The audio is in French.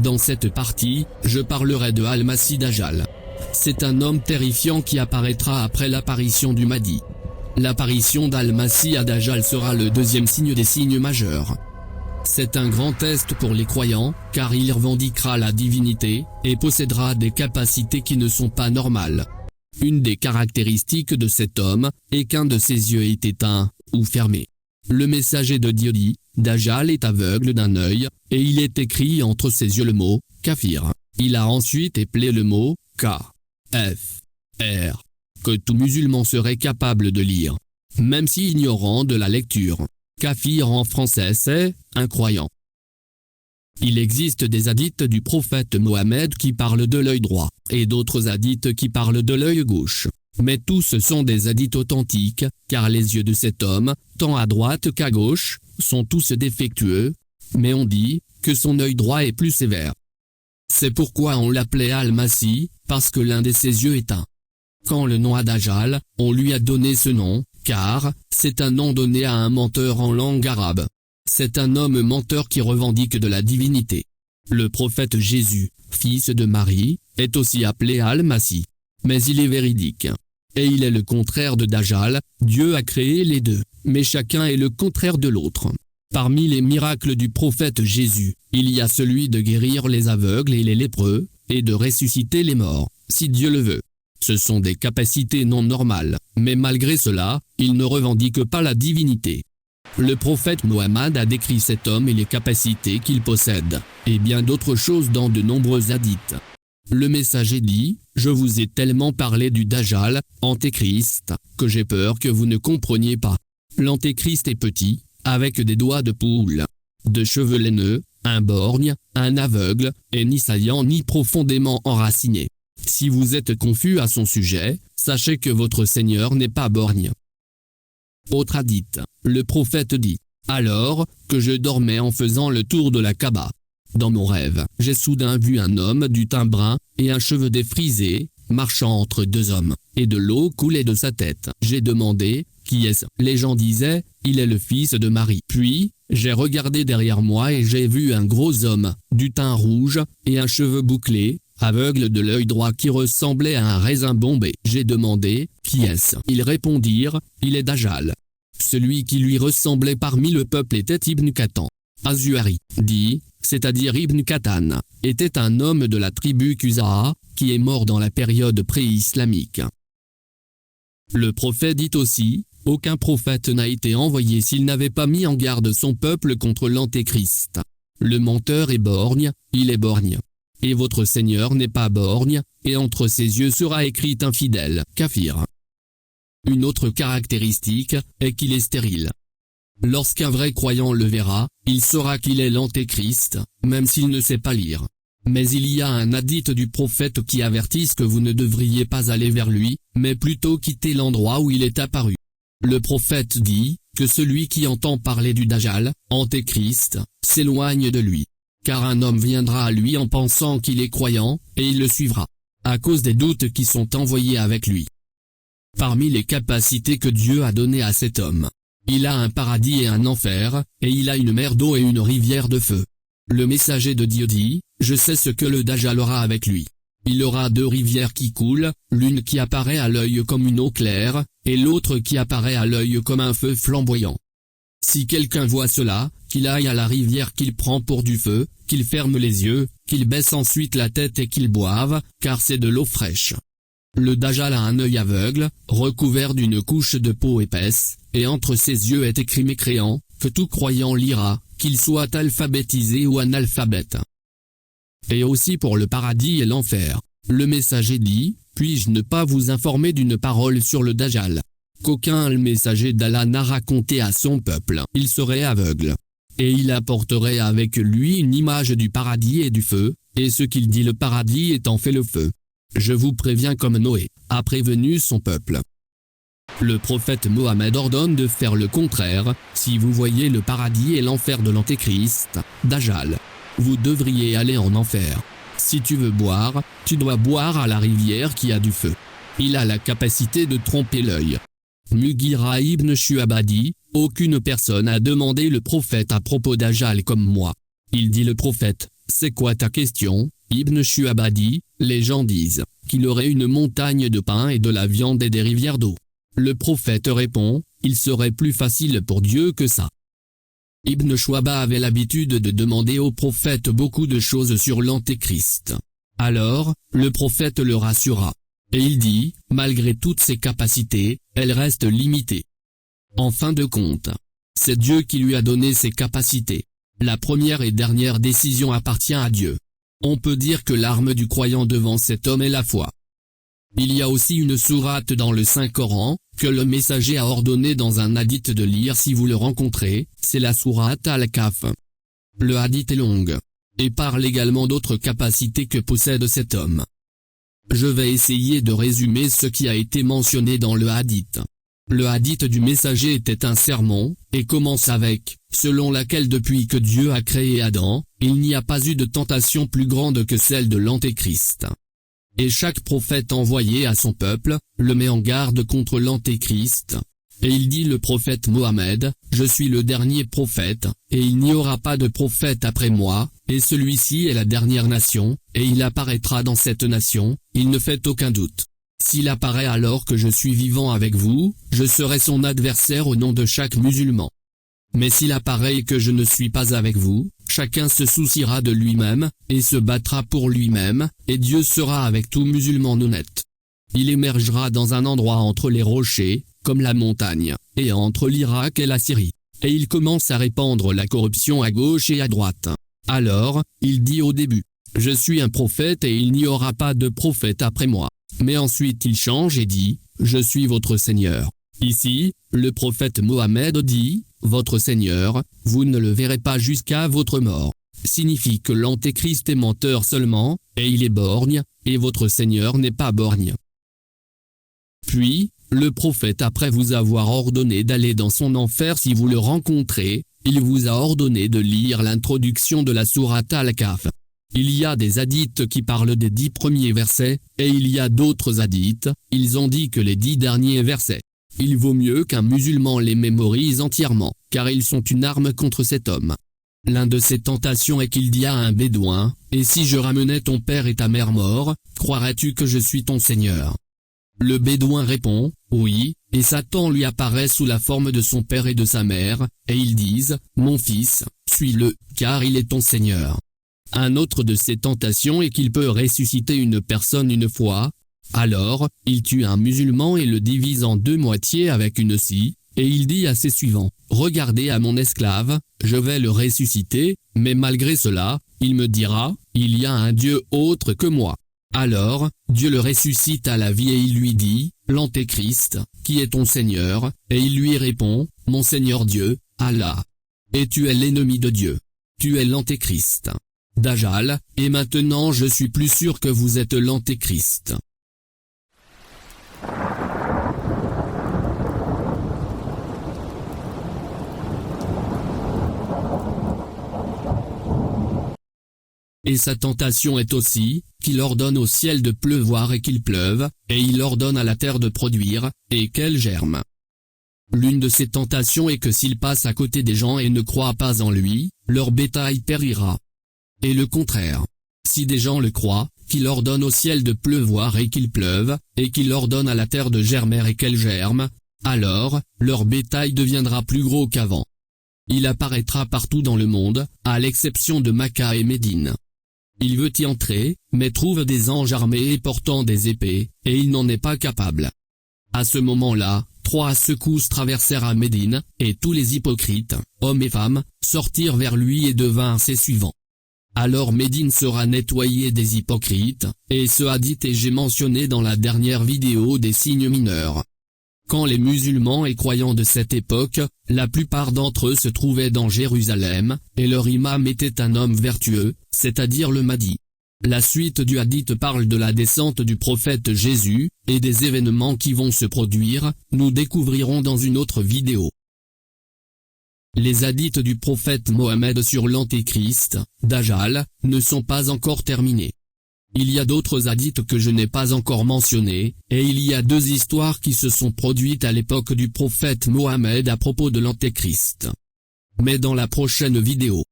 Dans cette partie, je parlerai de Al-Masih Dajjal. C'est un homme terrifiant qui apparaîtra après l'apparition du Mahdi. L'apparition d'Al-Masih Dajjal sera le deuxième signe des signes majeurs. C'est un grand test pour les croyants, car il revendiquera la divinité, et possédera des capacités qui ne sont pas normales. Une des caractéristiques de cet homme, est qu'un de ses yeux est éteint, ou fermé. Le messager de Dieu dit, Dajjal est aveugle d'un œil, et il est écrit entre ses yeux le mot, Kafir. Il a ensuite éplé le mot, K-F-R, que tout musulman serait capable de lire. Même si ignorant de la lecture. Kafir en français c'est, incroyant. Il existe des hadiths du prophète Mohammed qui parlent de l'œil droit, et d'autres hadiths qui parlent de l'œil gauche. Mais tous sont des hadiths authentiques, car les yeux de cet homme, tant à droite qu'à gauche, sont tous défectueux, mais on dit, que son œil droit est plus sévère. C'est pourquoi on l'appelait Al-Masih, parce que l'un de ses yeux est éteint. Quand le nom à Dajjal, on lui a donné ce nom, car, c'est un nom donné à un menteur en langue arabe. C'est un homme menteur qui revendique de la divinité. Le prophète Jésus, fils de Marie, est aussi appelé Al-Masih. Mais il est véridique. Et il est le contraire de Dajjal, Dieu a créé les deux, mais chacun est le contraire de l'autre. Parmi les miracles du prophète Jésus, il y a celui de guérir les aveugles et les lépreux, et de ressusciter les morts, si Dieu le veut. Ce sont des capacités non normales, mais malgré cela, il ne revendique pas la divinité. Le prophète Mohammed a décrit cet homme et les capacités qu'il possède, et bien d'autres choses dans de nombreux hadiths. Le messager dit, « Je vous ai tellement parlé du Dajjal, Antéchrist, que j'ai peur que vous ne compreniez pas. L'Antéchrist est petit, avec des doigts de poule, de cheveux laineux, un borgne, un aveugle, et ni saillant ni profondément enraciné. Si vous êtes confus à son sujet, sachez que votre Seigneur n'est pas borgne. » Autre hadith, le prophète dit, « Alors, que je dormais en faisant le tour de la Kaaba. Dans mon rêve, j'ai soudain vu un homme du teint brun, et un cheveu défrisé, marchant entre deux hommes, et de l'eau coulait de sa tête. J'ai demandé, qui est-ce? Les gens disaient, il est le fils de Marie. Puis, j'ai regardé derrière moi et j'ai vu un gros homme, du teint rouge, et un cheveu bouclé, aveugle de l'œil droit qui ressemblait à un raisin bombé. J'ai demandé, qui est-ce? Ils répondirent, il est Dajjal. Celui qui lui ressemblait parmi le peuple était Ibn Qatan. Azuari dit, c'est-à-dire Ibn Qatan, était un homme de la tribu Khuza'a, qui est mort dans la période pré-islamique. Le prophète dit aussi, aucun prophète n'a été envoyé s'il n'avait pas mis en garde son peuple contre l'Antéchrist. Le menteur est borgne, il est borgne. Et votre Seigneur n'est pas borgne, et entre ses yeux sera écrit infidèle, Kafir. Une autre caractéristique, est qu'il est stérile. Lorsqu'un vrai croyant le verra, il saura qu'il est l'Antéchrist, même s'il ne sait pas lire. Mais il y a un hadith du prophète qui avertit que vous ne devriez pas aller vers lui, mais plutôt quitter l'endroit où il est apparu. Le prophète dit, que celui qui entend parler du Dajjal, Antéchrist, s'éloigne de lui. Car un homme viendra à lui en pensant qu'il est croyant, et il le suivra, à cause des doutes qui sont envoyés avec lui. Parmi les capacités que Dieu a données à cet homme, il a un paradis et un enfer, et il a une mer d'eau et une rivière de feu. Le messager de Dieu dit, je sais ce que le Dajjal aura avec lui. Il aura deux rivières qui coulent, l'une qui apparaît à l'œil comme une eau claire, et l'autre qui apparaît à l'œil comme un feu flamboyant. Si quelqu'un voit cela, qu'il aille à la rivière qu'il prend pour du feu, qu'il ferme les yeux, qu'il baisse ensuite la tête et qu'il boive, car c'est de l'eau fraîche. Le Dajjal a un œil aveugle, recouvert d'une couche de peau épaisse, et entre ses yeux est écrit mécréant, que tout croyant lira, qu'il soit alphabétisé ou analphabète. Et aussi pour le paradis et l'enfer. Le messager dit, puis-je ne pas vous informer d'une parole sur le Dajjal? Qu'aucun le messager d'Allah n'a raconté à son peuple. Il serait aveugle. Et il apporterait avec lui une image du paradis et du feu, et ce qu'il dit le paradis étant fait le feu. Je vous préviens comme Noé a prévenu son peuple. Le prophète Mohammed ordonne de faire le contraire, si vous voyez le paradis et l'enfer de l'Antéchrist, Dajjal. Vous devriez aller en enfer. Si tu veux boire, tu dois boire à la rivière qui a du feu. Il a la capacité de tromper l'œil. Mughira ibn Shu'aba dit, aucune personne a demandé le prophète à propos Dajjal comme moi. Il dit le prophète, C'est quoi ta question? Ibn Shuhab a dit, les gens disent qu'il aurait une montagne de pain et de la viande et des rivières d'eau. Le prophète répond, il serait plus facile pour Dieu que ça. Ibn Shuhab avait l'habitude de demander au prophète beaucoup de choses sur l'Antéchrist. Alors, le prophète le rassura. Et il dit, malgré toutes ses capacités, elles restent limitées. En fin de compte, c'est Dieu qui lui a donné ses capacités. La première et dernière décision appartient à Dieu. On peut dire que l'arme du croyant devant cet homme est la foi. Il y a aussi une sourate dans le Saint-Coran, que le messager a ordonné dans un hadith de lire si vous le rencontrez, c'est la sourate Al-Kahf. Le hadith est long, et parle également d'autres capacités que possède cet homme. Je vais essayer de résumer ce qui a été mentionné dans le hadith. Le hadith du messager était un sermon, et commence avec, selon laquelle depuis que Dieu a créé Adam, il n'y a pas eu de tentation plus grande que celle de l'Antéchrist. Et chaque prophète envoyé à son peuple, le met en garde contre l'Antéchrist. Et il dit le prophète Mohammed, je suis le dernier prophète, et il n'y aura pas de prophète après moi, et celui-ci est la dernière nation, et il apparaîtra dans cette nation, il ne fait aucun doute. S'il apparaît alors que je suis vivant avec vous, je serai son adversaire au nom de chaque musulman. Mais s'il apparaît que je ne suis pas avec vous, chacun se souciera de lui-même, et se battra pour lui-même, et Dieu sera avec tout musulman honnête. Il émergera dans un endroit entre les rochers, comme la montagne, et entre l'Irak et la Syrie. Et il commence à répandre la corruption à gauche et à droite. Alors, il dit au début, je suis un prophète et il n'y aura pas de prophète après moi. Mais ensuite il change et dit, je suis votre Seigneur. Ici, le prophète Mohammed dit, votre Seigneur, vous ne le verrez pas jusqu'à votre mort. Signifie que l'Antéchrist est menteur seulement, et il est borgne, et votre Seigneur n'est pas borgne. Puis, le prophète après vous avoir ordonné d'aller dans son enfer si vous le rencontrez, il vous a ordonné de lire l'introduction de la sourate Al-Kahf. Il y a des hadiths qui parlent des 10 premiers versets, et il y a d'autres hadiths, ils ont dit que les 10 derniers versets. Il vaut mieux qu'un musulman les mémorise entièrement, car ils sont une arme contre cet homme. L'un de ses tentations est qu'il dit à un bédouin, « Et si je ramenais ton père et ta mère morts, croirais-tu que je suis ton Seigneur ?» Le bédouin répond, « Oui, et Satan lui apparaît sous la forme de son père et de sa mère, et ils disent, « Mon fils, suis-le, car il est ton Seigneur. » Un autre de ses tentations est qu'il peut ressusciter une personne une fois. Alors, il tue un musulman et le divise en 2 moitiés avec une scie, et il dit à ses suivants, « Regardez à mon esclave, je vais le ressusciter, mais malgré cela, il me dira, il y a un Dieu autre que moi. » Alors, Dieu le ressuscite à la vie et il lui dit, « L'Antéchrist, qui est ton Seigneur ?» Et il lui répond, « Mon Seigneur Dieu, Allah. Et tu es l'ennemi de Dieu. Tu es l'Antéchrist. Dajjal, et maintenant je suis plus sûr que vous êtes l'Antéchrist. » Et sa tentation est aussi, qu'il ordonne au ciel de pleuvoir et qu'il pleuve, et il ordonne à la terre de produire, et qu'elle germe. L'une de ses tentations est que s'il passe à côté des gens et ne croient pas en lui, leur bétail périra. Et le contraire. Si des gens le croient, qu'il ordonne au ciel de pleuvoir et qu'il pleuve, et qu'il ordonne à la terre de germer et qu'elle germe, alors, leur bétail deviendra plus gros qu'avant. Il apparaîtra partout dans le monde, à l'exception de Makka et Médine. Il veut y entrer, mais trouve des anges armés et portant des épées, et il n'en est pas capable. À ce moment-là, 3 secousses traversèrent à Médine, et tous les hypocrites, hommes et femmes, sortirent vers lui et devinrent ses suivants. Alors Médine sera nettoyée des hypocrites, et ce hadith j'ai mentionné dans la dernière vidéo des signes mineurs. Quand les musulmans et croyants de cette époque, la plupart d'entre eux se trouvaient dans Jérusalem, et leur imam était un homme vertueux, c'est-à-dire le Mahdi. La suite du hadith parle de la descente du prophète Jésus, et des événements qui vont se produire, nous découvrirons dans une autre vidéo. Les hadiths du prophète Mohammed sur l'Antéchrist, Dajjal, ne sont pas encore terminés. Il y a d'autres hadiths que je n'ai pas encore mentionnés, et il y a 2 histoires qui se sont produites à l'époque du prophète Mohammed à propos de l'Antéchrist. Mais dans la prochaine vidéo.